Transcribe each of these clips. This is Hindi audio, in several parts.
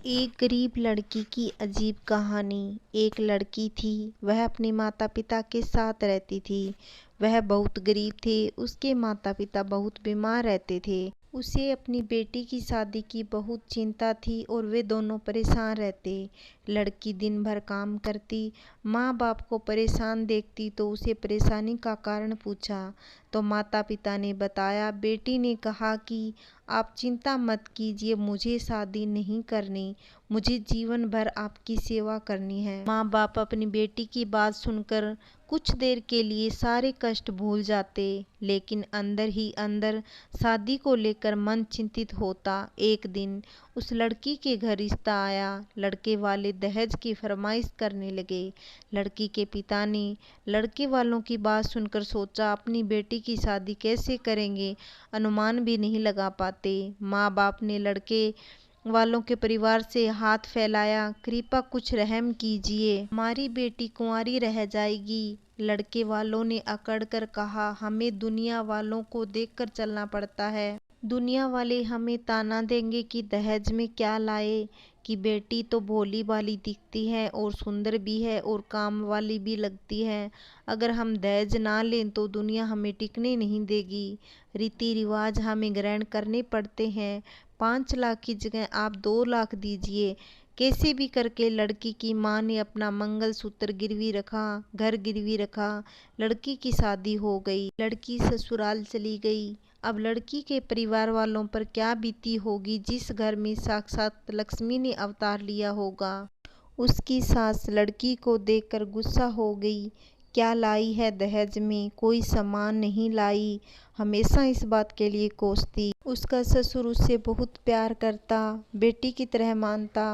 एक गरीब लड़की की अजीब कहानी। एक लड़की थी, वह अपने माता पिता के साथ रहती थी। वह बहुत गरीब थे, उसके माता पिता बहुत बीमार रहते थे। उसे अपनी बेटी की शादी की बहुत चिंता थी और वे दोनों परेशान रहते। लड़की दिन भर काम करती, माँ बाप को परेशान देखती तो उसे परेशानी का कारण पूछा तो माता पिता ने बताया। बेटी ने कहा कि आप चिंता मत कीजिए, मुझे शादी नहीं करनी, मुझे जीवन भर आपकी सेवा करनी है। माँ बाप अपनी बेटी की बात सुनकर कुछ देर के लिए सारे कष्ट भूल जाते, लेकिन अंदर ही अंदर शादी को लेकर मन चिंतित होता। एक दिन उस लड़की के घर रिश्ता आया। लड़के वाले दहेज की फरमाइश करने लगे। लड़की के पिता ने लड़के वालों की बात सुनकर सोचा, अपनी बेटी की शादी कैसे करेंगे, अनुमान भी नहीं लगा पाते। माँ बाप ने लड़के वालों के परिवार से हाथ फैलाया, कृपा कुछ रहम कीजिए, हमारी बेटी कुंवारी रह जाएगी। लड़के वालों ने अकड़ कर कहा, हमें दुनिया वालों को देखकर चलना पड़ता है। दुनिया वाले हमें ताना देंगे कि दहेज में क्या लाए, कि बेटी तो भोली भाली दिखती है और सुंदर भी है और काम वाली भी लगती है। अगर हम दहेज ना लें तो दुनिया हमें टिकने नहीं देगी। रीति रिवाज हमें ग्रहण करने पड़ते हैं। 5 लाख की जगह आप 2 लाख दीजिए। कैसे भी करके लड़की की माँ ने अपना मंगलसूत्र गिरवी रखा, घर गिरवी रखा। लड़की की शादी हो गई, लड़की ससुराल चली गई। अब लड़की के परिवार वालों पर क्या बीती होगी, जिस घर में साक्षात लक्ष्मी ने अवतार लिया होगा। उसकी सास लड़की को देखकर गुस्सा हो गई। क्या लाई है दहेज में, कोई सामान नहीं लाई। हमेशा इस बात के लिए कोसती। उसका ससुर उससे बहुत प्यार करता, बेटी की तरह मानता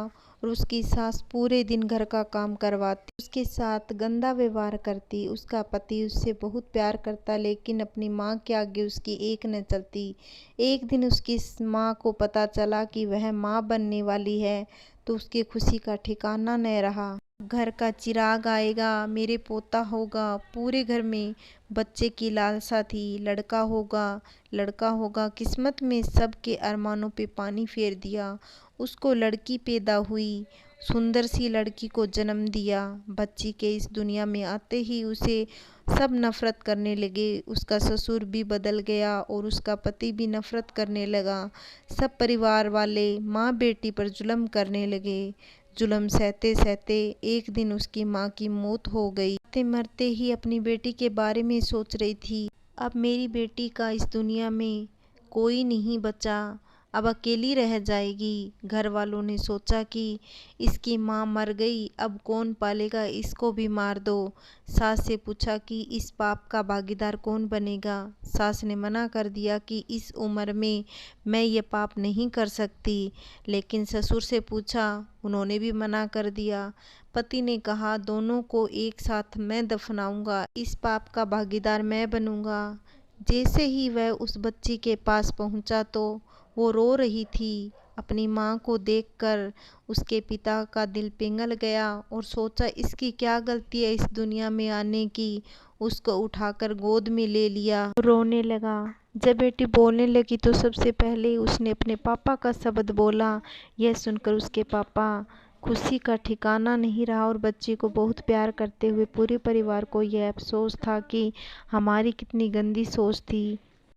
और उसकी सास पूरे दिन घर का काम करवाती, उसके साथ गंदा व्यवहार करती। उसका पति उससे बहुत प्यार करता, लेकिन अपनी माँ के आगे उसकी एक न चलती। एक दिन उसकी माँ को पता चला कि वह माँ बनने वाली है, तो उसकी खुशी का ठिकाना न रहा। घर का चिराग आएगा, मेरे पोता होगा। पूरे घर में बच्चे की लालसा थी, लड़का होगा, लड़का होगा। किस्मत में सबके अरमानों पे पानी फेर दिया। उसको लड़की पैदा हुई, सुंदर सी लड़की को जन्म दिया। बच्ची के इस दुनिया में आते ही उसे सब नफरत करने लगे। उसका ससुर भी बदल गया और उसका पति भी नफरत करने लगा। सब परिवार वाले माँ बेटी पर जुल्म करने लगे। जुल्म सहते सहते एक दिन उसकी माँ की मौत हो गई। मरते मरते ही अपनी बेटी के बारे में सोच रही थी, अब मेरी बेटी का इस दुनिया में कोई नहीं बचा, अब अकेली रह जाएगी। घर वालों ने सोचा कि इसकी माँ मर गई, अब कौन पालेगा, इसको भी मार दो। सास से पूछा कि इस पाप का भागीदार कौन बनेगा। सास ने मना कर दिया कि इस उम्र में मैं ये पाप नहीं कर सकती। लेकिन ससुर से पूछा, उन्होंने भी मना कर दिया। पति ने कहा, दोनों को एक साथ मैं दफनाऊंगा, इस पाप का भागीदार मैं बनूंगा। जैसे ही वह उस बच्ची के पास पहुंचा तो वो रो रही थी। अपनी माँ को देखकर उसके पिता का दिल पिघल गया और सोचा, इसकी क्या गलती है इस दुनिया में आने की। उसको उठाकर गोद में ले लिया, रोने लगा। जब बेटी बोलने लगी तो सबसे पहले उसने अपने पापा का शब्द बोला। यह सुनकर उसके पापा खुशी का ठिकाना नहीं रहा और बच्ची को बहुत प्यार करते हुए पूरे परिवार को यह अफसोस था कि हमारी कितनी गंदी सोच थी।